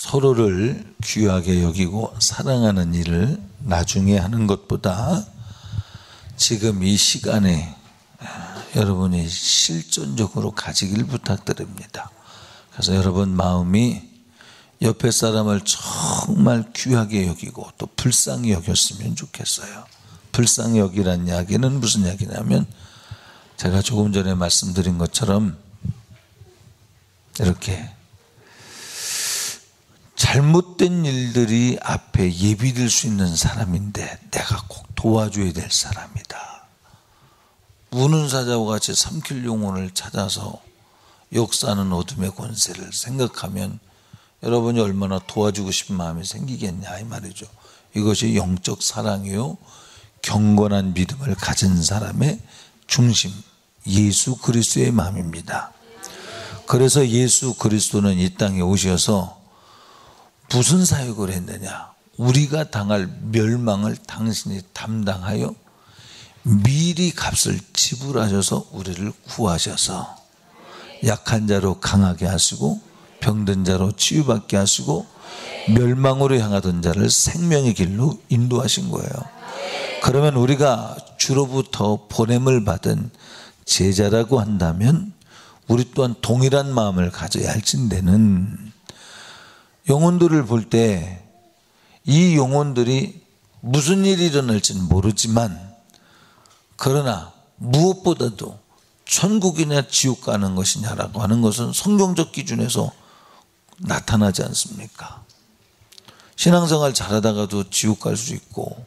서로를 귀하게 여기고 사랑하는 일을 나중에 하는 것보다 지금 이 시간에 여러분이 실존적으로 가지길 부탁드립니다. 그래서 여러분 마음이 옆에 사람을 정말 귀하게 여기고 또 불쌍히 여겼으면 좋겠어요. 불쌍히 여기란 이야기는 무슨 이야기냐면 제가 조금 전에 말씀드린 것처럼 이렇게 잘못된 일들이 앞에 예비될 수 있는 사람인데 내가 꼭 도와줘야 될 사람이다. 우는 사자와 같이 삼킬 영혼을 찾아서 역사하는 어둠의 권세를 생각하면 여러분이 얼마나 도와주고 싶은 마음이 생기겠냐 이 말이죠. 이것이 영적 사랑이요 경건한 믿음을 가진 사람의 중심 예수 그리스도의 마음입니다. 그래서 예수 그리스도는 이 땅에 오셔서 무슨 사역을 했느냐? 우리가 당할 멸망을 당신이 담당하여 미리 값을 지불하셔서 우리를 구하셔서 약한 자로 강하게 하시고 병든 자로 치유받게 하시고 멸망으로 향하던 자를 생명의 길로 인도하신 거예요. 그러면 우리가 주로부터 보냄을 받은 제자라고 한다면 우리 또한 동일한 마음을 가져야 할진대는 영혼들을 볼 때 이 영혼들이 무슨 일이 일어날지는 모르지만 그러나 무엇보다도 천국이냐 지옥 가는 것이냐라고 하는 것은 성경적 기준에서 나타나지 않습니까? 신앙생활 잘하다가도 지옥 갈 수 있고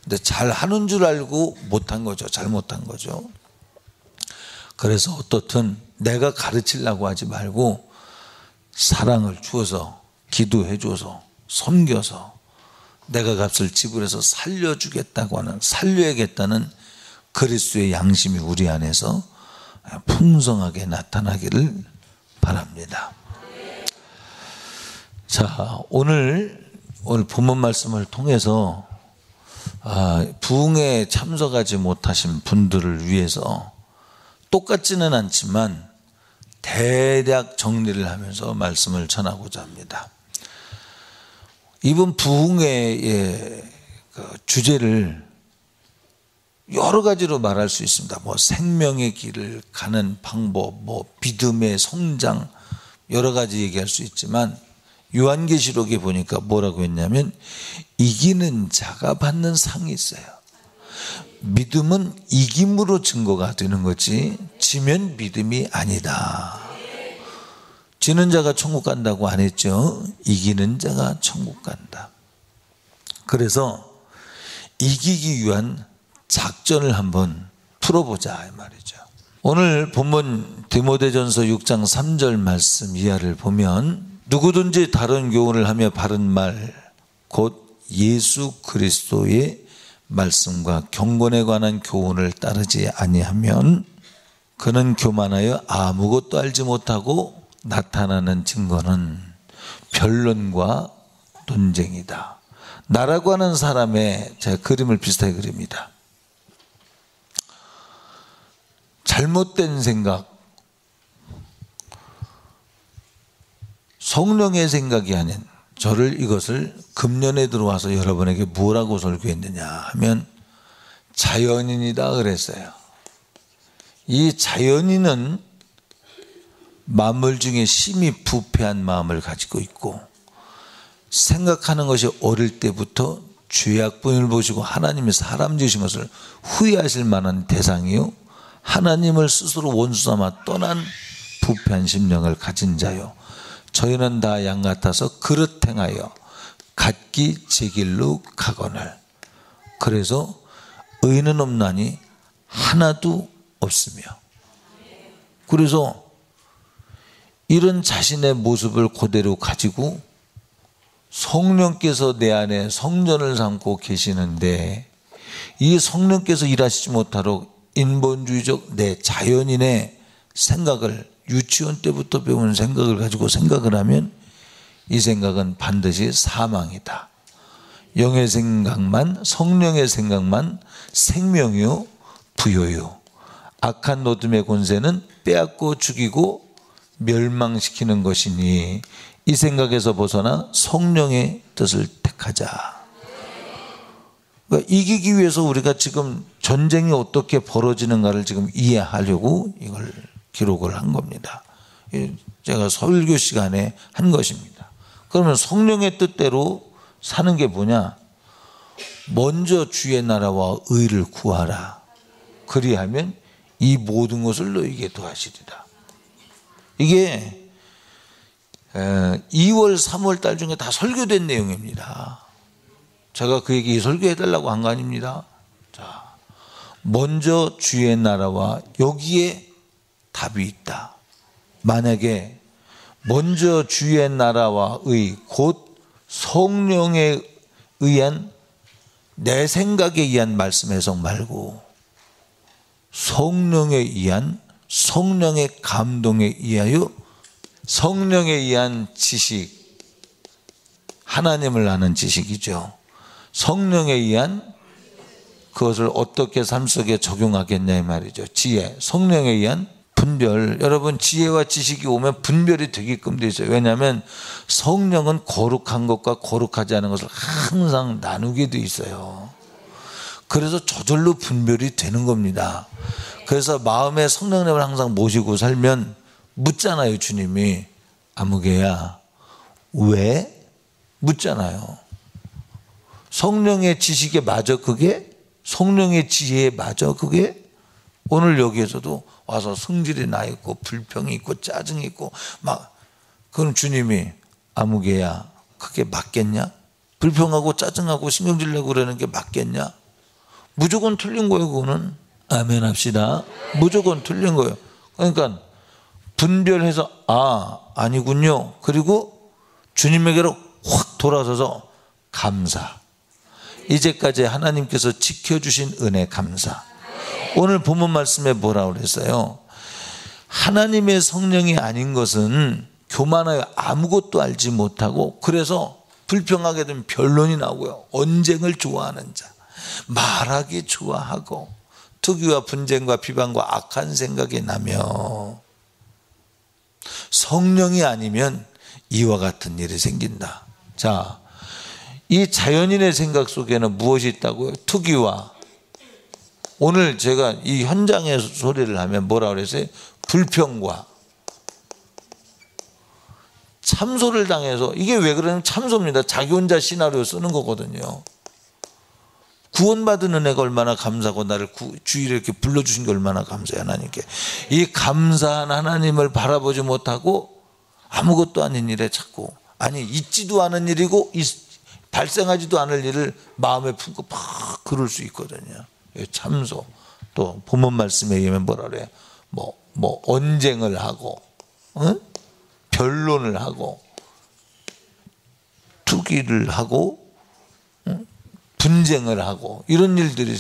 근데 잘하는 줄 알고 못한 거죠. 잘못한 거죠. 그래서 어떻든 내가 가르치려고 하지 말고 사랑을 주어서 기도해 줘서 섬겨서 내가 값을 지불해서 살려주겠다고 하는 살려야겠다는 그리스도의 양심이 우리 안에서 풍성하게 나타나기를 바랍니다. 자, 오늘 본문 말씀을 통해서 부흥에 참석하지 못하신 분들을 위해서 똑같지는 않지만 대략 정리를 하면서 말씀을 전하고자 합니다. 이번 부흥의 주제를 여러 가지로 말할 수 있습니다. 뭐 생명의 길을 가는 방법, 뭐 믿음의 성장 여러 가지 얘기할 수 있지만 요한계시록에 보니까 뭐라고 했냐면 이기는 자가 받는 상이 있어요. 믿음은 이김으로 증거가 되는 거지 지면 믿음이 아니다. 지는 자가 천국 간다고 안 했죠. 이기는 자가 천국 간다. 그래서 이기기 위한 작전을 한번 풀어보자 이 말이죠. 오늘 본문 디모데전서 6장 3절 말씀 이하를 보면 누구든지 다른 교훈을 하며 바른 말 곧 예수 그리스도의 말씀과 경건에 관한 교훈을 따르지 아니하면 그는 교만하여 아무것도 알지 못하고 나타나는 증거는 변론과 논쟁이다. 나라고 하는 사람의 제가 그림을 비슷하게 그립니다. 잘못된 생각, 성령의 생각이 아닌 저를 이것을 금년에 들어와서 여러분에게 뭐라고 설교했느냐 하면 자연인이다 그랬어요. 이 자연인은 만물 중에 심히 부패한 마음을 가지고 있고 생각하는 것이 어릴 때부터 죄악분을 보시고 하나님이 사람 지으신 것을 후회하실 만한 대상이요 하나님을 스스로 원수 삼아 떠난 부패한 심령을 가진 자요 저희는 다 양 같아서 그릇 행하여 각기 제 길로 가거늘 그래서 의는 없나니 하나도 없으며 그래서 이런 자신의 모습을 그대로 가지고 성령께서 내 안에 성전을 삼고 계시는데 이 성령께서 일하시지 못하도록 인본주의적 내 자연인의 생각을 유치원 때부터 배운 생각을 가지고 생각을 하면 이 생각은 반드시 사망이다. 영의 생각만 성령의 생각만 생명이요 부요요 악한 어둠의 권세는 빼앗고 죽이고 멸망시키는 것이니 이 생각에서 벗어나 성령의 뜻을 택하자. 그러니까 이기기 위해서 우리가 지금 전쟁이 어떻게 벌어지는가를 지금 이해하려고 이걸 기록을 한 겁니다. 제가 설교 시간에 한 것입니다. 그러면 성령의 뜻대로 사는 게 뭐냐? 먼저 주의 나라와 의를 구하라. 그리하면 이 모든 것을 너에게 더하시리라. 이게 2월, 3월 달 중에 다 설교된 내용입니다. 제가 그 얘기 설교해달라고 한 거 아닙니다. 자, 먼저 주의 나라와 여기에 답이 있다. 만약에 먼저 주의 나라와 의, 곧 성령에 의한 내 생각에 의한 말씀 해석 말고 성령에 의한 성령의 감동에 의하여 성령에 의한 지식, 하나님을 아는 지식이죠. 성령에 의한 그것을 어떻게 삶 속에 적용하겠냐 이 말이죠. 지혜, 성령에 의한 분별. 여러분 지혜와 지식이 오면 분별이 되게끔 되어 있어요. 왜냐하면 성령은 거룩한 것과 거룩하지 않은 것을 항상 나누게 되어 있어요. 그래서 저절로 분별이 되는 겁니다. 그래서 마음에 성령님을 항상 모시고 살면 묻잖아요. 주님이 아무개야 왜? 묻잖아요. 성령의 지식에 맞아 그게? 성령의 지혜에 맞아 그게? 오늘 여기에서도 와서 성질이 나 있고 불평이 있고 짜증이 있고 막 그럼 주님이 아무개야 그게 맞겠냐? 불평하고 짜증하고 신경질 내고 그러는 게 맞겠냐? 무조건 틀린 거예요. 그거는 아멘 합시다. 무조건 틀린 거예요. 그러니까 분별해서 아니군요. 그리고 주님에게로 확 돌아서서 감사. 이제까지 하나님께서 지켜주신 은혜 감사. 오늘 본문 말씀에 뭐라고 그랬어요? 하나님의 성령이 아닌 것은 교만하여 아무것도 알지 못하고 그래서 불평하게 되면 변론이 나오고요. 언쟁을 좋아하는 자, 말하기 좋아하고 투기와 분쟁과 비방과 악한 생각이 나며 성령이 아니면 이와 같은 일이 생긴다. 자, 이 자연인의 생각 속에는 무엇이 있다고요? 투기와 오늘 제가 이 현장에 소리를 하면 뭐라 그랬어요? 불평과 참소를 당해서 이게 왜 그러냐면 참소입니다. 자기 혼자 시나리오 쓰는 거거든요. 구원받은 은혜가 얼마나 감사하고 나를 주일에 이렇게 불러주신 게 얼마나 감사해 하나님께. 이 감사한 하나님을 바라보지 못하고 아무것도 아닌 일에 자꾸 있지도 않은 일이고 발생하지도 않을 일을 마음에 품고 막 그럴 수 있거든요. 참소. 또 본문 말씀에 의하면 뭐라 그래요? 뭐 언쟁을 하고 변론을 하고 투기를 하고 분쟁을 하고 이런 일들이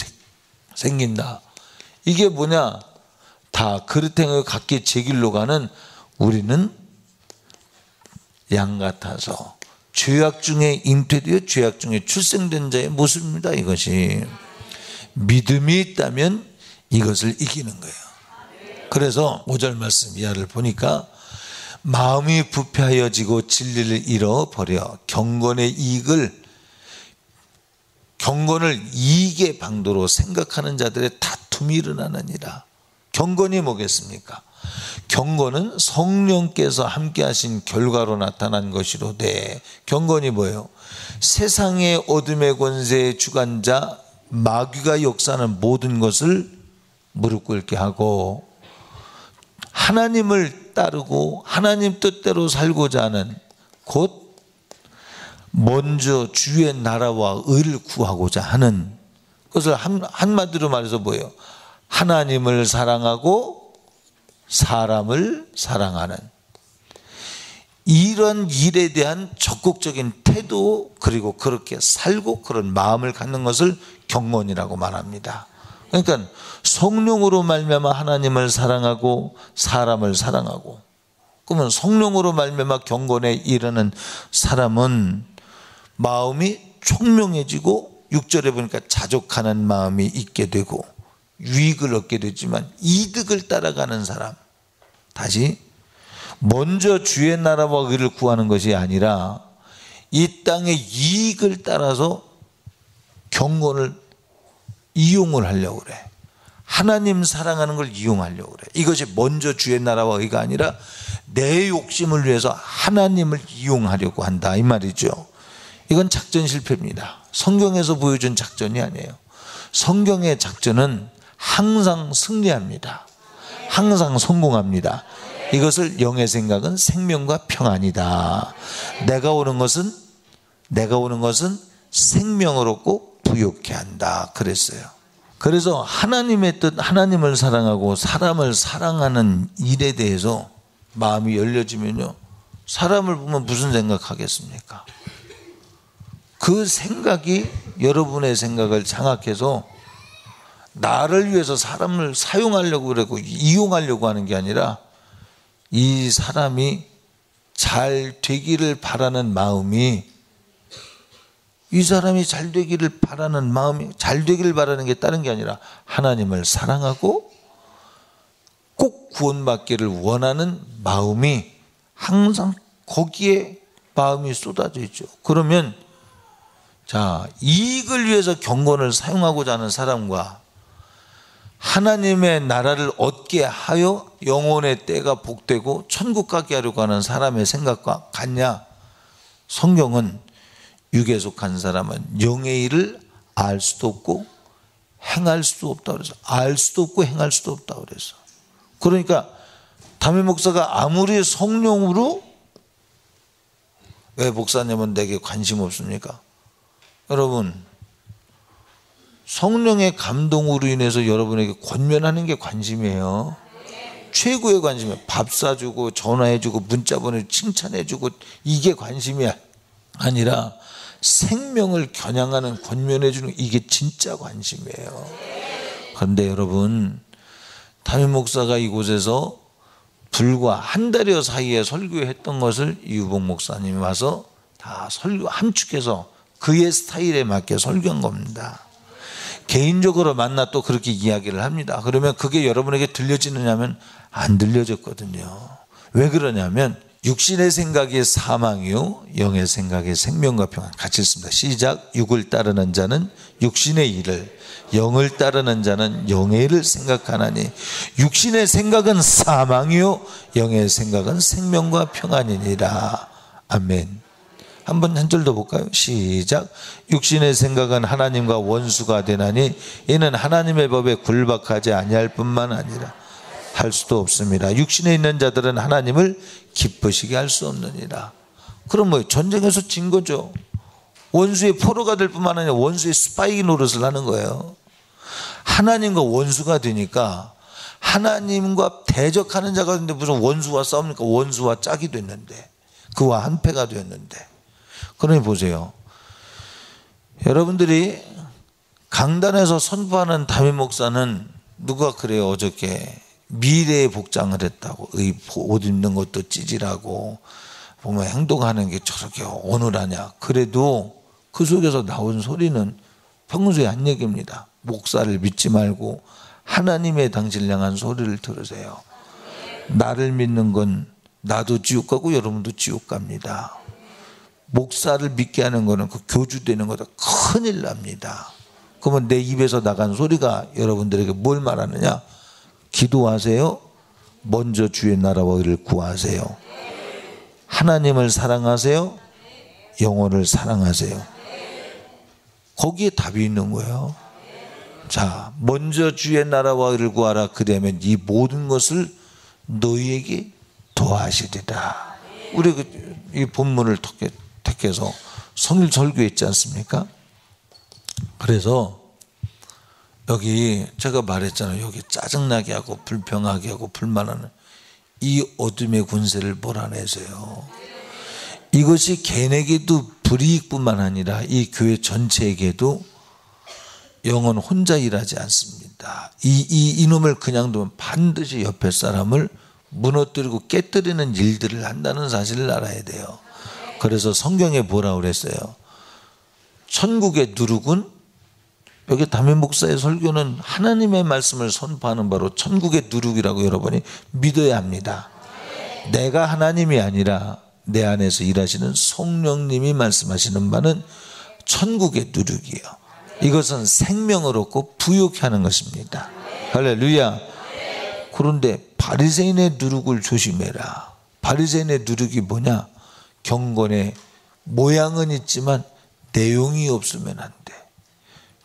생긴다. 이게 뭐냐? 다 그릇행을 각기 제 길로 가는 우리는 양 같아서 죄악 중에 잉태되어 죄악 중에 출생된 자의 모습입니다. 이것이 믿음이 있다면 이것을 이기는 거예요. 그래서 5절 말씀 이하를 보니까 마음이 부패하여지고 진리를 잃어버려 경건의 경건을 이익의 방도로 생각하는 자들의 다툼이 일어나느니라. 경건이 뭐겠습니까? 경건은 성령께서 함께 하신 결과로 나타난 것이로되 경건이 뭐예요? 세상의 어둠의 권세의 주관자 마귀가 역사하는 모든 것을 무릎 꿇게 하고 하나님을 따르고 하나님 뜻대로 살고자 하는 곧 먼저 주의 나라와 의를 구하고자 하는 것을 한마디로 말해서 뭐예요? 하나님을 사랑하고 사람을 사랑하는 이런 일에 대한 적극적인 태도 그리고 그렇게 살고 그런 마음을 갖는 것을 경건이라고 말합니다. 그러니까 성령으로 말미암아 하나님을 사랑하고 사람을 사랑하고 그러면 성령으로 말미암아 경건에 이르는 사람은 마음이 총명해지고 6절에 보니까 자족하는 마음이 있게 되고 유익을 얻게 되지만 이득을 따라가는 사람 다시 먼저 주의 나라와 의를 구하는 것이 아니라 이 땅의 이익을 따라서 경건을 이용을 하려고 그래. 하나님 사랑하는 걸 이용하려고 그래. 이것이 먼저 주의 나라와 의가 아니라 내 욕심을 위해서 하나님을 이용하려고 한다 이 말이죠. 이건 작전 실패입니다. 성경에서 보여준 작전이 아니에요. 성경의 작전은 항상 승리합니다. 항상 성공합니다. 이것을 영의 생각은 생명과 평안이다. 내가 오는 것은 생명으로 꼭 부욕케 한다 그랬어요. 그래서 하나님의 뜻, 하나님을 사랑하고 사람을 사랑하는 일에 대해서 마음이 열려지면요, 사람을 보면 무슨 생각하겠습니까? 그 생각이 여러분의 생각을 장악해서 나를 위해서 사람을 사용하려고 그러고 이용하려고 하는 게 아니라 이 사람이 잘 되기를 바라는 마음이, 이 사람이 잘 되기를 바라는 마음이, 잘 되기를 바라는 게 다른 게 아니라 하나님을 사랑하고 꼭 구원받기를 원하는 마음이 항상 거기에 마음이 쏟아져 있죠. 그러면 자, 이익을 위해서 경건을 사용하고자 하는 사람과 하나님의 나라를 얻게 하여 영혼의 때가 복되고 천국 가게 하려고 하는 사람의 생각과 같냐? 성경은 육에 속한 사람은 영의 일을 알 수도 없고 행할 수도 없다 그래서, 알 수도 없고 행할 수도 없다 그래서. 그러니까 담임 목사가 아무리 성령으로, 왜 목사님은 내게 관심 없습니까? 여러분, 성령의 감동으로 인해서 여러분에게 권면하는 게 관심이에요. 최고의 관심이에요. 밥 사주고 전화해주고 문자 보내주고 칭찬해주고, 이게 관심이 아니라 생명을 겨냥하는, 권면해주는, 이게 진짜 관심이에요. 그런데 여러분, 담임 목사가 이곳에서 불과 한 달여 사이에 설교했던 것을 이유복 목사님이 와서 다 설교 함축해서 그의 스타일에 맞게 설교한 겁니다. 개인적으로 만나 또 그렇게 이야기를 합니다. 그러면 그게 여러분에게 들려지느냐 하면 안 들려졌거든요. 왜 그러냐면 육신의 생각이 사망이요 영의 생각이 생명과 평안. 같이 읽습니다. 시작. 육을 따르는 자는 육신의 일을, 영을 따르는 자는 영의 일을 생각하나니 육신의 생각은 사망이요 영의 생각은 생명과 평안이니라. 아멘. 한번 한 절 더 볼까요? 시작. 육신의 생각은 하나님과 원수가 되나니 이는 하나님의 법에 굴박하지 아니할 뿐만 아니라 할 수도 없습니다. 육신에 있는 자들은 하나님을 기쁘시게 할 수 없느니라. 그럼 뭐 전쟁에서 진 거죠. 원수의 포로가 될 뿐만 아니라 원수의 스파이 노릇을 하는 거예요. 하나님과 원수가 되니까 하나님과 대적하는 자가 되는데 무슨 원수와 싸웁니까? 원수와 짝이 됐는데, 그와 한패가 되었는데. 그러니 보세요. 여러분들이 강단에서 선포하는 담임 목사는 누가 그래요? 어저께 미래의 복장을 했다고, 옷 입는 것도 찌질하고 보면 행동하는 게 저렇게 어눌하냐. 그래도 그 속에서 나온 소리는 평소에 한 얘기입니다. 목사를 믿지 말고 하나님의 당신을 향한 소리를 들으세요. 나를 믿는 건 나도 지옥 가고 여러분도 지옥 갑니다. 목사를 믿게 하는 거는 그 교주되는 거다 큰일 납니다. 그러면 내 입에서 나간 소리가 여러분들에게 뭘 말하느냐? 기도하세요. 먼저 주의 나라와 의를 구하세요. 하나님을 사랑하세요. 영혼을 사랑하세요. 거기에 답이 있는 거예요. 자, 먼저 주의 나라와 의를 구하라. 그러면 이 모든 것을 너희에게 더하시리라. 우리 이 본문을 택해서 성일 설교했지 않습니까? 그래서 여기 제가 말했잖아요. 여기 짜증나게 하고 불평하게 하고 불만하는 이 어둠의 군세를 몰아내세요. 이것이 개인에게도 불이익뿐만 아니라 이 교회 전체에게도 영은 혼자 일하지 않습니다. 이놈을 그냥 두면 반드시 옆에 사람을 무너뜨리고 깨뜨리는 일들을 한다는 사실을 알아야 돼요. 그래서 성경에 뭐라고 그랬어요? 천국의 누룩은, 여기 담임 목사의 설교는 하나님의 말씀을 선포하는 바로 천국의 누룩이라고 여러분이 믿어야 합니다. 내가 하나님이 아니라 내 안에서 일하시는 성령님이 말씀하시는 바는 천국의 누룩이요. 이것은 생명을 얻고 부유케 하는 것입니다. 할렐루야. 그런데 바리새인의 누룩을 조심해라. 바리새인의 누룩이 뭐냐? 경건의 모양은 있지만 내용이 없으면 안 돼.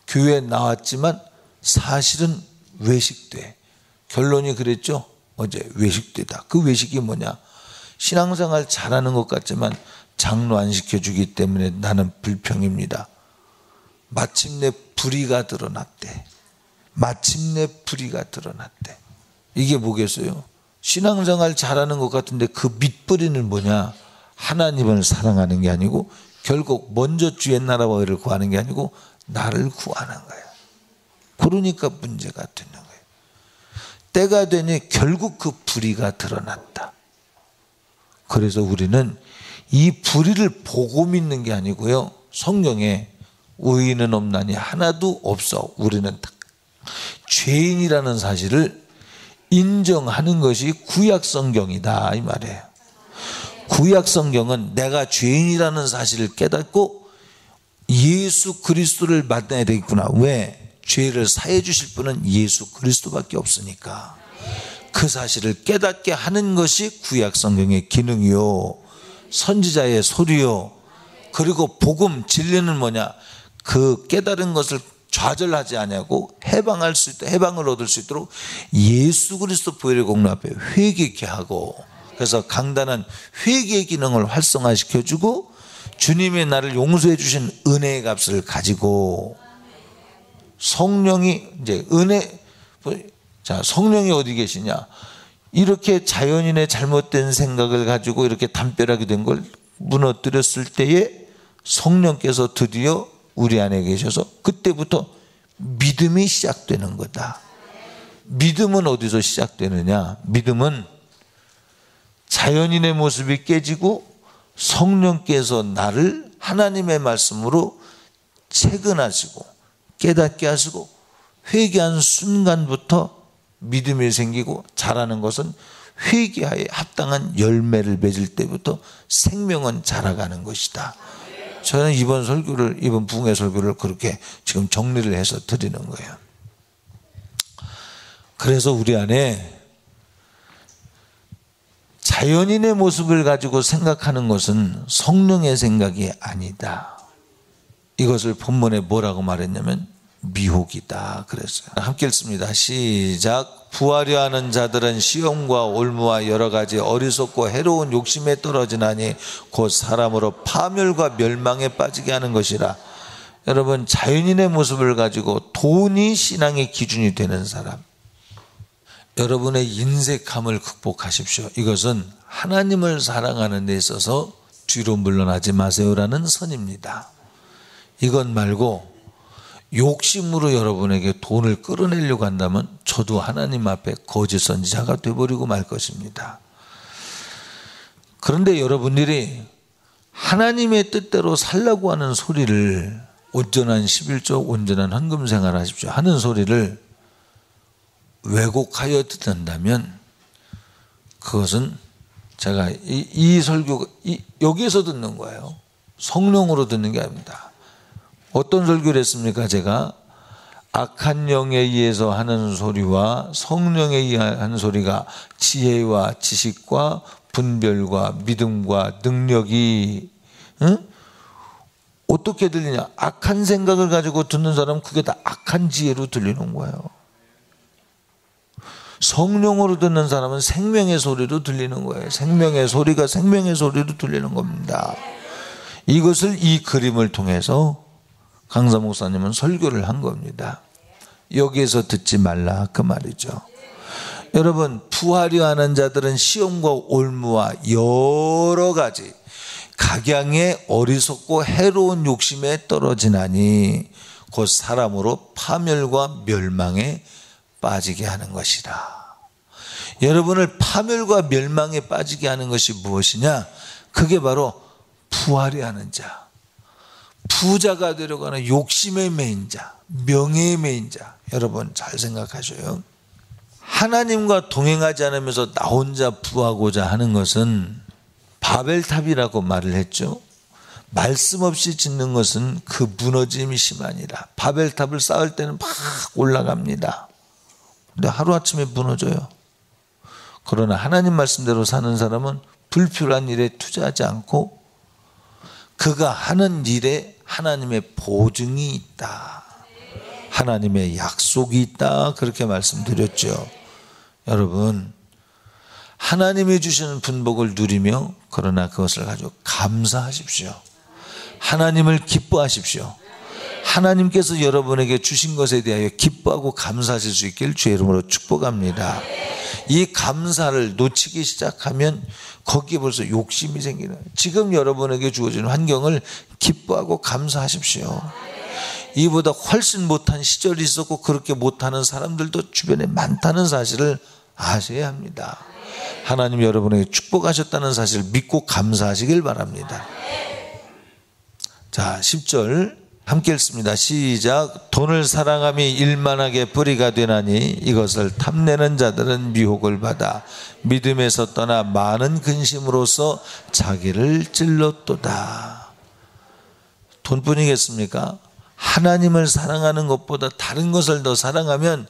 교회에 나왔지만 사실은 외식돼. 결론이 그랬죠? 어제 외식되다. 그 외식이 뭐냐? 신앙생활 잘하는 것 같지만 장로 안 시켜주기 때문에 나는 불평입니다. 마침내 불의가 드러났대. 마침내 불의가 드러났대. 이게 뭐겠어요? 신앙생활 잘하는 것 같은데 그 밑뿌리는 뭐냐? 하나님을 사랑하는 게 아니고 결국 먼저 주의 나라와 의를 구하는 게 아니고 나를 구하는 거예요. 그러니까 문제가 되는 거예요. 때가 되니 결국 그 불의가 드러났다. 그래서 우리는 이 불의를 보고 믿는 게 아니고요. 성경에 의인은 없나니 하나도 없어. 우리는 죄인이라는 사실을 인정하는 것이 구약 성경이다 이 말이에요. 구약 성경은 내가 죄인이라는 사실을 깨닫고 예수 그리스도를 만나야 되겠구나. 왜? 죄를 사해 주실 분은 예수 그리스도밖에 없으니까. 그 사실을 깨닫게 하는 것이 구약 성경의 기능이요, 선지자의 소리요. 그리고 복음 진리는 뭐냐? 그 깨달은 것을 좌절하지 아니하고 해방할 수 있도록, 해방을 얻을 수 있도록 예수 그리스도 보혈의 공로 앞에 회개케 하고, 그래서 강단은 회개의 기능을 활성화시켜주고 주님의 나를 용서해 주신 은혜의 값을 가지고, 성령이 이제 자, 성령이 어디 계시냐? 이렇게 자연인의 잘못된 생각을 가지고 이렇게 담벼락이 된 걸 무너뜨렸을 때에 성령께서 드디어 우리 안에 계셔서 그때부터 믿음이 시작되는 거다. 믿음은 어디서 시작되느냐? 믿음은 자연인의 모습이 깨지고 성령께서 나를 하나님의 말씀으로 체근하시고 깨닫게 하시고 회개한 순간부터 믿음이 생기고, 자라는 것은 회개하에 합당한 열매를 맺을 때부터 생명은 자라가는 것이다. 저는 이번 부흥의 설교를 그렇게 지금 정리를 해서 드리는 거예요. 그래서 우리 안에 자연인의 모습을 가지고 생각하는 것은 성령의 생각이 아니다. 이것을 본문에 뭐라고 말했냐면 미혹이다 그랬어요. 함께 읽습니다. 시작. 부하려 하는 자들은 시험과 올무와 여러 가지 어리석고 해로운 욕심에 떨어지나니 곧 사람으로 파멸과 멸망에 빠지게 하는 것이라. 여러분, 자연인의 모습을 가지고 돈이 신앙의 기준이 되는 사람, 여러분의 인색함을 극복하십시오. 이것은 하나님을 사랑하는 데 있어서 뒤로 물러나지 마세요라는 선입니다. 이것 말고 욕심으로 여러분에게 돈을 끌어내려고 한다면 저도 하나님 앞에 거짓 선지자가 되어버리고 말 것입니다. 그런데 여러분들이 하나님의 뜻대로 살라고 하는 소리를, 온전한 11조 온전한 헌금 생활 하십시오 하는 소리를 왜곡하여 듣는다면 그것은 제가 이 설교 여기에서 듣는 거예요. 성령으로 듣는 게 아닙니다. 어떤 설교를 했습니까? 제가 악한 영에 의해서 하는 소리와 성령에 의한 소리가 지혜와 지식과 분별과 믿음과 능력이 어떻게 들리냐? 악한 생각을 가지고 듣는 사람은 그게 다 악한 지혜로 들리는 거예요. 성령으로 듣는 사람은 생명의 소리로 들리는 거예요. 생명의 소리가 생명의 소리로 들리는 겁니다. 이것을 이 그림을 통해서 강사 목사님은 설교를 한 겁니다. 여기에서 듣지 말라 그 말이죠. 여러분, 부하려 하는 자들은 시험과 올무와 여러 가지 각양의 어리석고 해로운 욕심에 떨어지나니 곧 사람으로 파멸과 멸망에 빠지게 하는 것이라. 여러분을 파멸과 멸망에 빠지게 하는 것이 무엇이냐? 그게 바로 부하려 하는 자, 부자가 되려고 하는 욕심의 매인 자, 명예의 매인 자. 여러분 잘 생각하셔요. 하나님과 동행하지 않으면서 나 혼자 부하고자 하는 것은 바벨탑이라고 말을 했죠. 말씀 없이 짓는 것은 그 무너짐이 심하니라. 바벨탑을 쌓을 때는 막 올라갑니다. 근데 하루아침에 무너져요. 그러나 하나님 말씀대로 사는 사람은 불필요한 일에 투자하지 않고 그가 하는 일에 하나님의 보증이 있다. 하나님의 약속이 있다. 그렇게 말씀드렸죠. 여러분, 하나님이 주시는 분복을 누리며 그러나 그것을 가지고 감사하십시오. 하나님을 기뻐하십시오. 하나님께서 여러분에게 주신 것에 대하여 기뻐하고 감사하실 수 있길 주의 이름으로 축복합니다. 이 감사를 놓치기 시작하면 거기에 벌써 욕심이 생기는, 지금 여러분에게 주어진 환경을 기뻐하고 감사하십시오. 이보다 훨씬 못한 시절이 있었고 그렇게 못하는 사람들도 주변에 많다는 사실을 아셔야 합니다. 하나님 여러분에게 축복하셨다는 사실을 믿고 감사하시길 바랍니다. 자, 10절 함께 읽습니다. 시작. 돈을 사랑함이 일만하게 뿌리가 되나니 이것을 탐내는 자들은 미혹을 받아 믿음에서 떠나 많은 근심으로써 자기를 찔렀도다. 돈뿐이겠습니까? 하나님을 사랑하는 것보다 다른 것을 더 사랑하면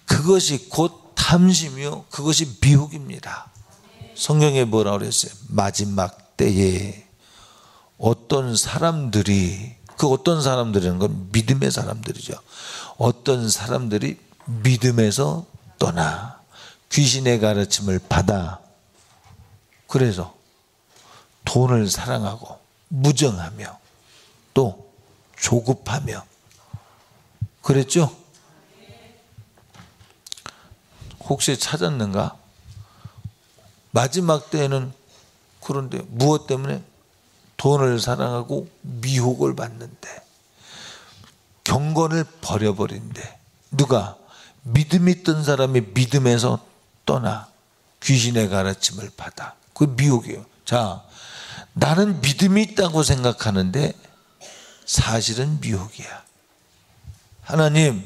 그것이 곧 탐심이요, 그것이 미혹입니다. 성경에 뭐라고 그랬어요? 마지막 때에 어떤 사람들이, 그 어떤 사람들이라는 건 믿음의 사람들이죠. 어떤 사람들이 믿음에서 떠나 귀신의 가르침을 받아 그래서 돈을 사랑하고 무정하며 또 조급하며 그랬죠? 혹시 찾았는가? 마지막 때에는 그런데 무엇 때문에? 돈을 사랑하고 미혹을 받는데, 경건을 버려버린대. 누가? 믿음 있던 사람이 믿음에서 떠나 귀신의 가르침을 받아. 그게 미혹이에요. 자, 나는 믿음이 있다고 생각하는데 사실은 미혹이야. 하나님,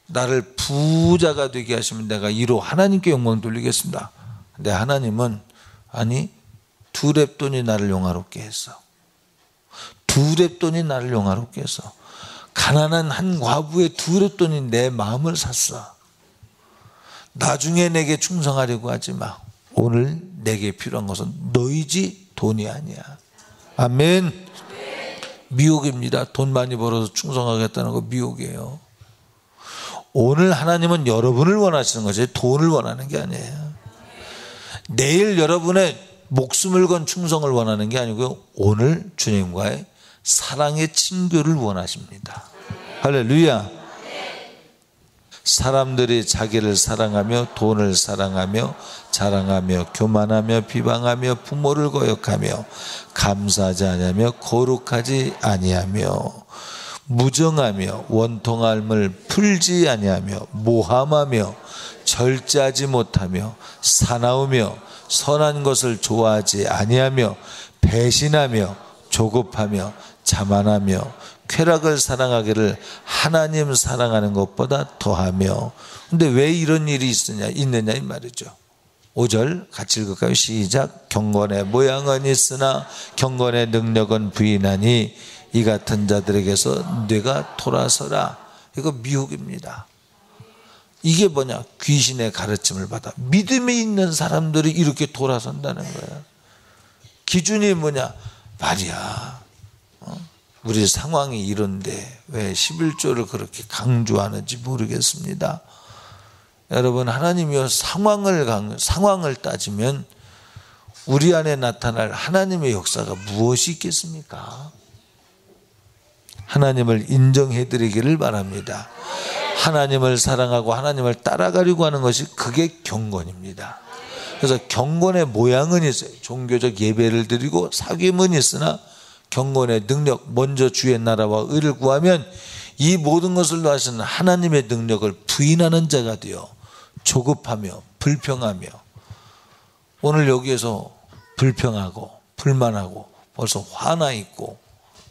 나를 부자가 되게 하시면 내가 이로 하나님께 영광 돌리겠습니다. 근데 하나님은 아니, 두 렙돈이 나를 영화롭게 했어. 두 렙돈이 나를 영화롭게 했어. 가난한 한 과부의 두 렙돈이 내 마음을 샀어. 나중에 내게 충성하려고 하지 마. 오늘 내게 필요한 것은 너희지 돈이 아니야. 아멘. 미혹입니다. 돈 많이 벌어서 충성하겠다는 거 미혹이에요. 오늘 하나님은 여러분을 원하시는 거지 돈을 원하는 게 아니에요. 내일 여러분의 목숨을 건 충성을 원하는 게 아니고요, 오늘 주님과의 사랑의 친교를 원하십니다. 할렐루야. 사람들이 자기를 사랑하며 돈을 사랑하며 자랑하며 교만하며 비방하며 부모를 거역하며 감사하지 아니하며 거룩하지 아니하며 무정하며 원통함을 풀지 아니하며 모함하며 절제하지 못하며 사나우며 선한 것을 좋아하지 아니하며 배신하며 조급하며 자만하며 쾌락을 사랑하기를 하나님 사랑하는 것보다 더하며. 근데 왜 이런 일이 있느냐 이 말이죠. 5절 같이 읽을까요? 시작. 경건의 모양은 있으나 경건의 능력은 부인하니 이 같은 자들에게서 뇌가 돌아서라. 이거 미혹입니다. 이게 뭐냐? 귀신의 가르침을 받아 믿음이 있는 사람들이 이렇게 돌아선다는 거예요. 기준이 뭐냐? 말이야, 우리 상황이 이런데 왜 11조를 그렇게 강조하는지 모르겠습니다. 여러분, 하나님이요, 상황을 따지면 우리 안에 나타날 하나님의 역사가 무엇이 있겠습니까? 하나님을 인정해 드리기를 바랍니다. 하나님을 사랑하고 하나님을 따라가려고 하는 것이 그게 경건입니다. 그래서 경건의 모양은 있어요. 종교적 예배를 드리고 사귐은 있으나 경건의 능력, 먼저 주의 나라와 의를 구하면 이 모든 것을 하시는 하나님의 능력을 부인하는 자가 되어 조급하며 불평하며. 오늘 여기에서 불평하고 불만하고 벌써 화나 있고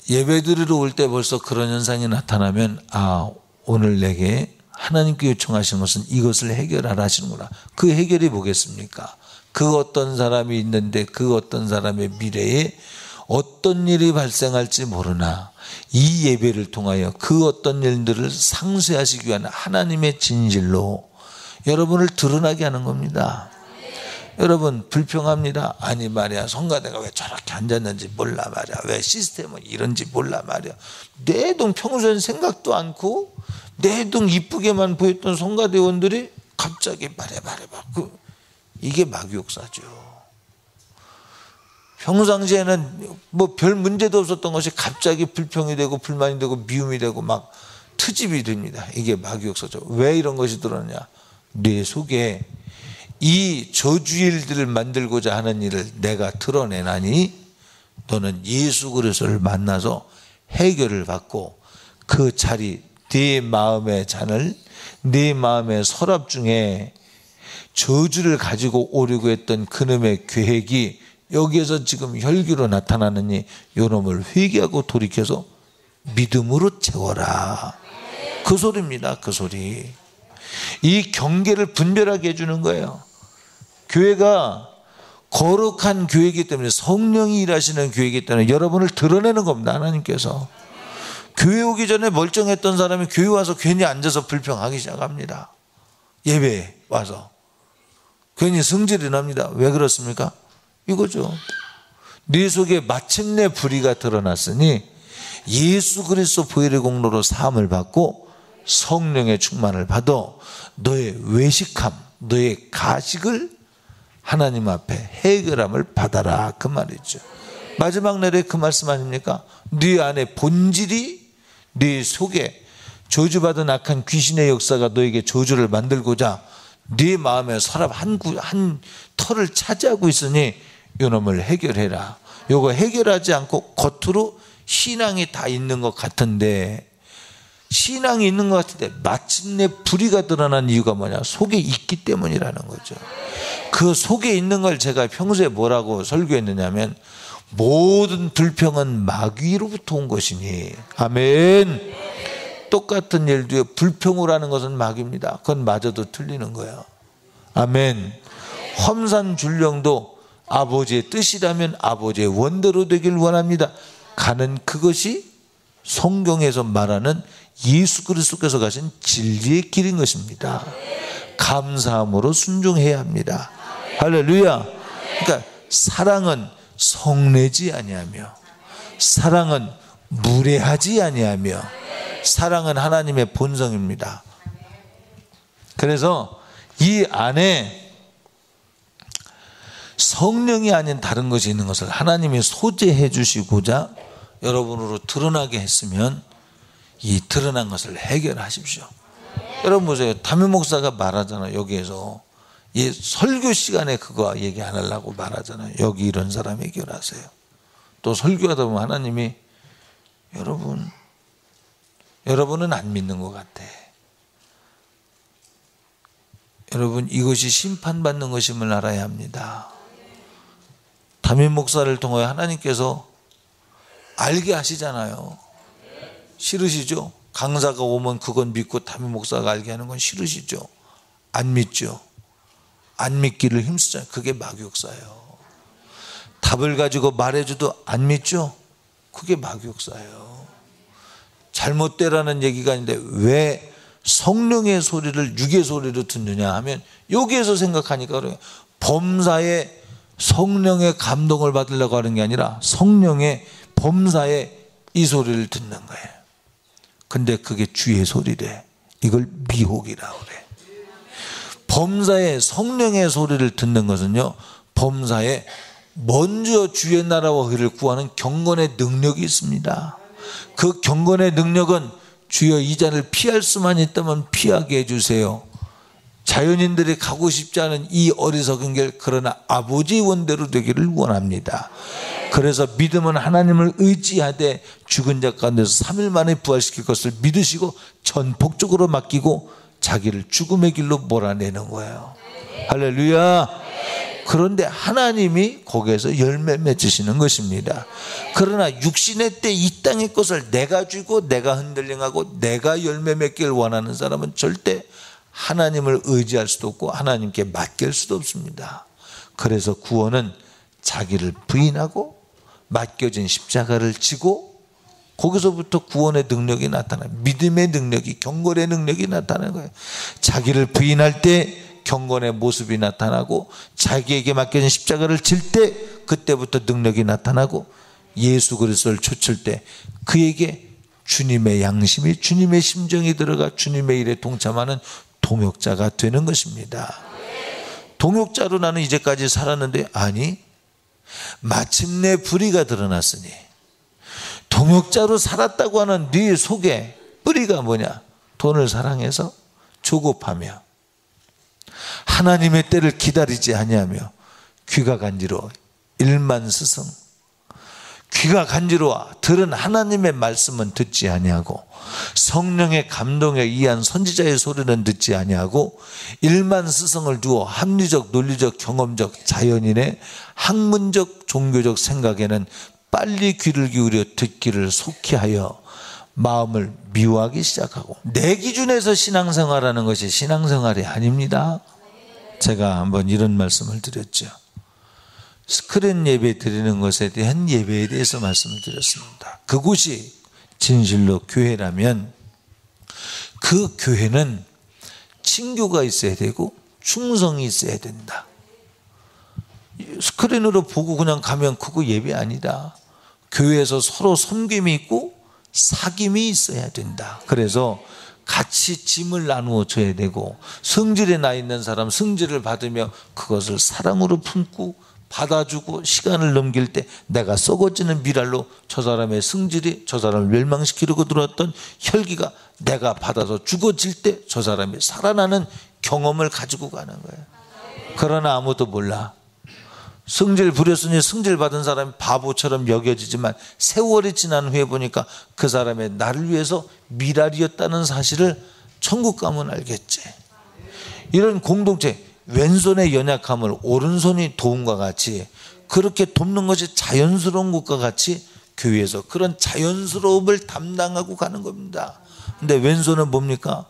예배 드리러 올 때 벌써 그런 현상이 나타나면, 아, 오늘 내게 하나님께 요청하시는 것은 이것을 해결하라 하시는구나. 그 해결이 뭐겠습니까? 그 어떤 사람이 있는데 그 어떤 사람의 미래에 어떤 일이 발생할지 모르나 이 예배를 통하여 그 어떤 일들을 상쇄하시기 위한 하나님의 진실로 여러분을 드러나게 하는 겁니다. 여러분 불평합니다. 아니 말이야, 성가대가 왜 저렇게 앉았는지 몰라 말이야, 왜 시스템은 이런지 몰라 말이야. 내동 평소엔 생각도 않고 내동 이쁘게만 보였던 성가대원들이 갑자기 말해 이게 마귀역사죠. 평상시에는 뭐 별 문제도 없었던 것이 갑자기 불평이 되고 불만이 되고 미움이 되고 막 트집이 됩니다. 이게 마귀역사죠. 왜 이런 것이 들어오냐? 뇌 속에 이 저주일들을 만들고자 하는 일을 내가 드러내나니 너는 예수 그리스도를 만나서 해결을 받고 그 자리, 네 마음의 잔을, 네 마음의 서랍 중에 저주를 가지고 오려고 했던 그놈의 계획이 여기에서 지금 혈기로 나타나느니 요놈을 회개하고 돌이켜서 믿음으로 채워라. 그 소리입니다. 그 소리. 이 경계를 분별하게 해주는 거예요. 교회가 거룩한 교회이기 때문에, 성령이 일하시는 교회이기 때문에 여러분을 드러내는 겁니다. 하나님께서. 교회 오기 전에 멀쩡했던 사람이 교회 와서 괜히 앉아서 불평하기 시작합니다. 예배에 와서 괜히 성질이 납니다. 왜 그렇습니까? 이거죠. 네 속에 마침내 불의가 드러났으니 예수 그리스도 보혈의 공로로 사함을 받고 성령의 충만을 받아 너의 외식함, 너의 가식을 하나님 앞에 해결함을 받아라, 그 말이죠. 마지막 날에 그 말씀 아닙니까? 네 안에 본질이, 네 속에 저주받은 악한 귀신의 역사가 너에게 저주를 만들고자 네 마음의 서랍 한 털을 차지하고 있으니 이놈을 해결해라. 요거 해결하지 않고 겉으로 신앙이 다 있는 것 같은데, 신앙이 있는 것 같은데 마침내 불의가 드러난 이유가 뭐냐? 속에 있기 때문이라는 거죠. 그 속에 있는 걸 제가 평소에 뭐라고 설교했느냐면, 모든 불평은 마귀로부터 온 것이니. 아멘. 똑같은 일도요, 불평을 하는 것은 마귀입니다. 그건 마저도 틀리는 거예요. 아멘. 험산줄령도 아버지의 뜻이라면 아버지의 원대로 되길 원합니다. 가는 그것이 성경에서 말하는 예수 그리스도께서 가신 진리의 길인 것입니다. 감사함으로 순종해야 합니다. 할렐루야. 그러니까 사랑은 성내지 아니하며, 사랑은 무례하지 아니하며, 사랑은 하나님의 본성입니다. 그래서 이 안에 성령이 아닌 다른 것이 있는 것을 하나님이 소재해 주시고자 여러분으로 드러나게 했으면 이 드러난 것을 해결하십시오. 여러분 보세요. 담임 목사가 말하잖아요. 여기에서 이 설교 시간에 그거 얘기 안 하려고 말하잖아요. 여기 이런 사람 해결하세요. 또 설교하다 보면 하나님이 여러분은 안 믿는 것 같아. 여러분, 이것이 심판받는 것임을 알아야 합니다. 담임 목사를 통하여 하나님께서 알게 하시잖아요. 싫으시죠? 강사가 오면 그건 믿고 담임 목사가 알게 하는 건 싫으시죠? 안 믿죠? 안 믿기를 힘쓰잖아요. 그게 마귀역사예요. 답을 가지고 말해줘도 안 믿죠? 그게 마귀역사예요. 잘못되라는 얘기가 아닌데 왜 성령의 소리를 육의 소리로 듣느냐 하면, 여기에서 생각하니까 그래요. 범사에 성령의 감동을 받으려고 하는 게 아니라 성령의 범사에 이 소리를 듣는 거예요. 근데 그게 주의 소리래. 이걸 미혹이라고 그래. 범사에 성령의 소리를 듣는 것은요, 범사에 먼저 주의 나라와 의를 구하는 경건의 능력이 있습니다. 그 경건의 능력은 주여 이 잔을 피할 수만 있다면 피하게 해주세요. 자연인들이 가고 싶지 않은 이 어리석은 길, 그러나 아버지의 원대로 되기를 원합니다. 그래서 믿음은 하나님을 의지하되 죽은 자 가운데서 3일 만에 부활시킬 것을 믿으시고 전폭적으로 맡기고 자기를 죽음의 길로 몰아내는 거예요. 할렐루야. 그런데 하나님이 거기에서 열매 맺으시는 것입니다. 그러나 육신의 때 이 땅의 것을 내가 쥐고 내가 흔들링하고 내가 열매 맺기를 원하는 사람은 절대 하나님을 의지할 수도 없고 하나님께 맡길 수도 없습니다. 그래서 구원은 자기를 부인하고 맡겨진 십자가를 지고 거기서부터 구원의 능력이 나타나요. 믿음의 능력이, 경건의 능력이 나타나는 거예요. 자기를 부인할 때 경건의 모습이 나타나고 자기에게 맡겨진 십자가를 질 때 그때부터 능력이 나타나고 예수 그리스도를 좇을 때 그에게 주님의 양심이, 주님의 심정이 들어가 주님의 일에 동참하는 동역자가 되는 것입니다. 동역자로 나는 이제까지 살았는데, 아니, 마침내 불의가 드러났으니 동역자로 살았다고 하는 네 속에 뿌리가 뭐냐? 돈을 사랑해서 조급하며 하나님의 때를 기다리지 아니하며 귀가 간지러워 일만 스승, 귀가 간지러워 들은 하나님의 말씀은 듣지 아니하고 성령의 감동에 의한 선지자의 소리는 듣지 아니하고 일만 스승을 두어 합리적, 논리적, 경험적, 자연인의 학문적, 종교적 생각에는 빨리 귀를 기울여 듣기를 속히 하여 마음을 미워하기 시작하고, 내 기준에서 신앙생활하는 것이 신앙생활이 아닙니다. 제가 한번 이런 말씀을 드렸죠. 스크린 예배 드리는 것에 대한 예배에 대해서 말씀을 드렸습니다. 그곳이 진실로 교회라면 그 교회는 친교가 있어야 되고 충성이 있어야 된다. 스크린으로 보고 그냥 가면 그거 예배 아니다. 교회에서 서로 섬김이 있고 사귐이 있어야 된다. 그래서 같이 짐을 나누어 줘야 되고, 성질에 나 있는 사람 성질을 받으며 그것을 사랑으로 품고 받아주고, 시간을 넘길 때 내가 썩어지는 미랄로 저 사람의 성질이 저 사람을 멸망시키려고 들어왔던 혈기가 내가 받아서 죽어질 때 저 사람이 살아나는 경험을 가지고 가는 거예요. 그러나 아무도 몰라. 성질 부렸으니 성질 받은 사람이 바보처럼 여겨지지만 세월이 지난 후에 보니까 그 사람의 나를 위해서 미랄이었다는 사실을 천국 가면 알겠지. 이런 공동체, 왼손의 연약함을 오른손이 도움과 같이 그렇게 돕는 것이 자연스러운 것과 같이 교회에서 그런 자연스러움을 담당하고 가는 겁니다. 근데 왼손은 뭡니까?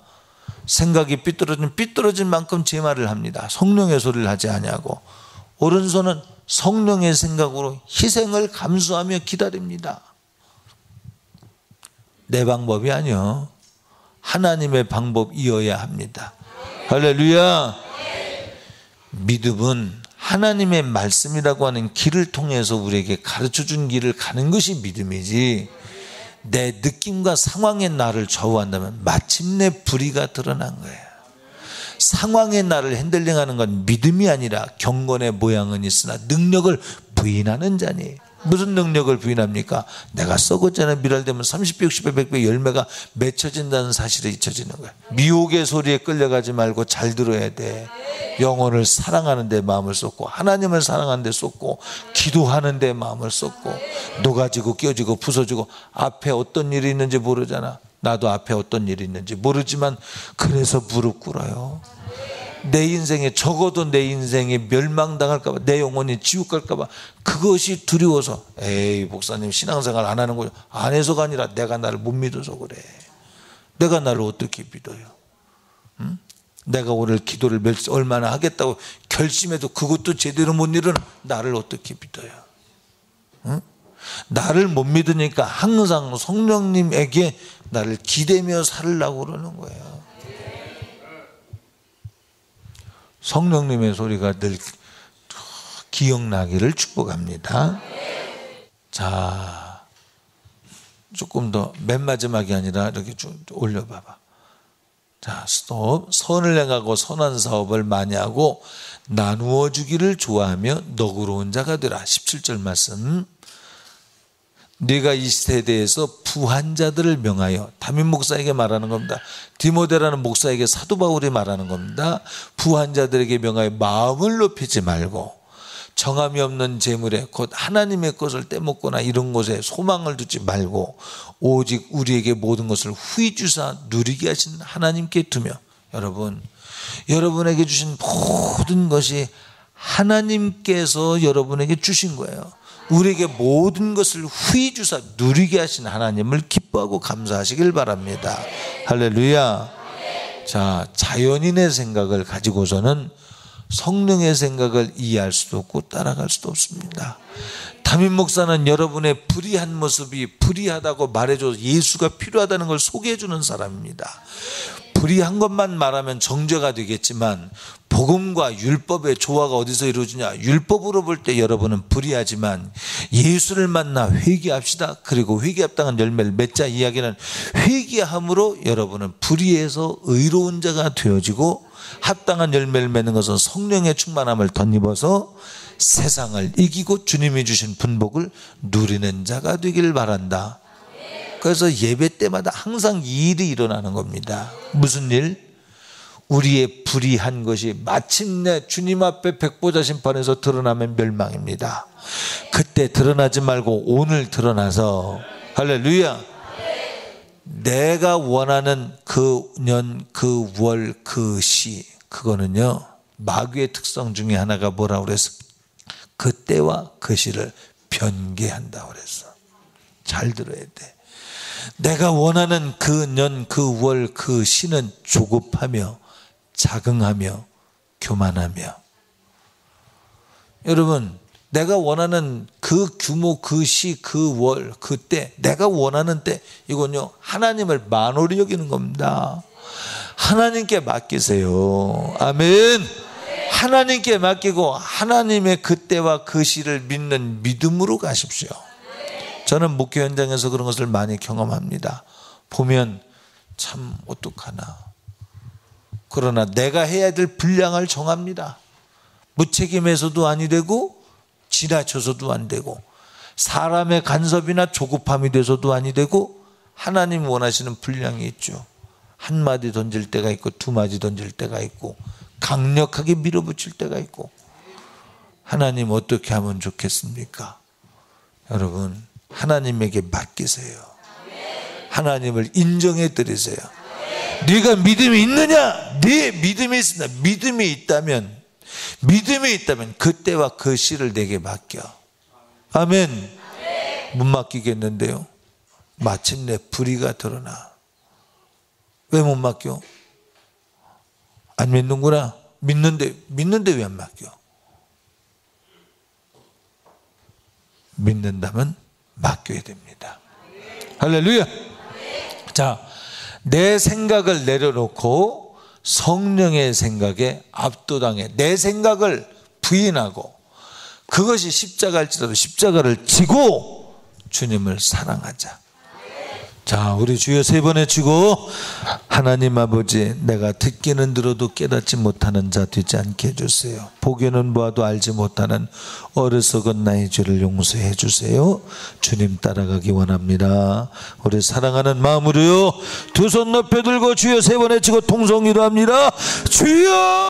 생각이 삐뚤어진 만큼 제 말을 합니다. 성령의 소리를 하지 아니하고, 오른손은 성령의 생각으로 희생을 감수하며 기다립니다. 내 방법이 아니요, 하나님의 방법이어야 합니다. 할렐루야. 믿음은 하나님의 말씀이라고 하는 길을 통해서 우리에게 가르쳐준 길을 가는 것이 믿음이지, 내 느낌과 상황의 나를 좌우한다면 마침내 불의가 드러난 거예요. 상황의 나를 핸들링하는 건 믿음이 아니라 경건의 모양은 있으나 능력을 부인하는 자니. 무슨 능력을 부인합니까? 내가 썩었잖아요. 미랄되면 30배, 60배, 100배 열매가 맺혀진다는 사실에 잊혀지는 거야. 미혹의 소리에 끌려가지 말고 잘 들어야 돼. 영혼을 사랑하는 데 마음을 쏟고, 하나님을 사랑하는 데 쏟고, 기도하는 데 마음을 쏟고, 녹아지고 끼어지고 부서지고, 앞에 어떤 일이 있는지 모르잖아. 나도 앞에 어떤 일이 있는지 모르지만 그래서 무릎 꿇어요. 내 인생에, 적어도 내 인생에 멸망당할까 봐, 내 영혼이 지옥 갈까 봐 그것이 두려워서, 에이 목사님 신앙생활 안 하는 거죠. 안 해서가 아니라 내가 나를 못 믿어서 그래. 내가 나를 어떻게 믿어요? 응? 내가 오늘 기도를 얼마나 하겠다고 결심해도 그것도 제대로 못 이루는 나를 어떻게 믿어요? 응? 나를 못 믿으니까 항상 성령님에게 나를 기대며 살려고 그러는 거예요. 성령님의 소리가 늘 기억나기를 축복합니다. 자, 조금 더 맨 마지막이 아니라 이렇게 쭉 올려봐봐. 자, 스톱. 선을 행하고 선한 사업을 많이 하고 나누어 주기를 좋아하며 너그러운 자가 되라. 17절 말씀. 네가 이 세대에서 부한 자들을 명하여, 담임 목사에게 말하는 겁니다. 디모데라는 목사에게 사도 바울이 말하는 겁니다. 부한 자들에게 명하여 마음을 높이지 말고 정함이 없는 재물에 곧 하나님의 것을 떼먹거나 이런 것에 소망을 두지 말고 오직 우리에게 모든 것을 후히 주사 누리게 하신 하나님께 두며. 여러분, 여러분에게 주신 모든 것이 하나님께서 여러분에게 주신 거예요. 우리에게 모든 것을 후히 주사 누리게 하신 하나님을 기뻐하고 감사하시길 바랍니다. 할렐루야. 자, 자연인의 생각을 가지고서는 성령의 생각을 이해할 수도 없고 따라갈 수도 없습니다. 담임 목사는 여러분의 불의한 모습이 불의하다고 말해줘서 예수가 필요하다는 걸 소개해주는 사람입니다. 불의한 것만 말하면 정죄가 되겠지만 복음과 율법의 조화가 어디서 이루어지냐? 율법으로 볼 때 여러분은 불의하지만 예수를 만나 회개합시다. 그리고 회개합당한 열매를 맺자 이야기는 회개함으로 여러분은 불의해서 의로운 자가 되어지고 합당한 열매를 맺는 것은 성령의 충만함을 덧입어서 세상을 이기고 주님이 주신 분복을 누리는 자가 되길 바란다. 그래서 예배 때마다 항상 이 일이 일어나는 겁니다. 무슨 일? 우리의 불의한 것이 마침내 주님 앞에 백보자 심판에서 드러나면 멸망입니다. 그때 드러나지 말고 오늘 드러나서 할렐루야. 내가 원하는 그 년, 그 월, 그 시, 그거는요 마귀의 특성 중에 하나가 뭐라고 그랬어? 그 때와 그 시를 변개한다고 그랬어. 잘 들어야 돼. 내가 원하는 그 년, 그 월, 그 시는 조급하며 자긍하며 교만하며. 여러분, 내가 원하는 그 규모, 그 시, 그 월, 그 때, 내가 원하는 때, 이건요 하나님을 만홀히 여기는 겁니다. 하나님께 맡기세요. 아멘. 하나님께 맡기고 하나님의 그때와 그 시를 믿는 믿음으로 가십시오. 저는 목회 현장에서 그런 것을 많이 경험합니다. 보면 참 어떡하나. 그러나 내가 해야 될 분량을 정합니다. 무책임해서도 아니 되고 지나쳐서도 안 되고 사람의 간섭이나 조급함이 돼서도 아니 되고 하나님 원하시는 분량이 있죠. 한 마디 던질 때가 있고 두 마디 던질 때가 있고 강력하게 밀어붙일 때가 있고. 하나님 어떻게 하면 좋겠습니까? 여러분, 하나님에게 맡기세요. 하나님을 인정해 드리세요. 네가 믿음이 있느냐? 네 믿음이 있으나 믿음이 있다면 그때와 그 시를 내게 맡겨. 아멘. 못 맡기겠는데요. 마침내 불의가 드러나. 왜 못 맡겨? 안 믿는구나. 믿는데 왜 안 맡겨? 믿는다면 맡겨야 됩니다. 할렐루야. 자, 내 생각을 내려놓고 성령의 생각에 압도당해 내 생각을 부인하고 그것이 십자가일지라도 십자가를 지고 주님을 사랑하자. 자, 우리 주여 세 번 외치고 하나님 아버지, 내가 듣기는 들어도 깨닫지 못하는 자 되지 않게 해주세요. 보기는 보아도 알지 못하는 어리석은 나의 죄를 용서해 주세요. 주님 따라가기 원합니다. 우리 사랑하는 마음으로요 두 손 높여 들고 주여 세 번 외치고 통성기도 합니다. 주여.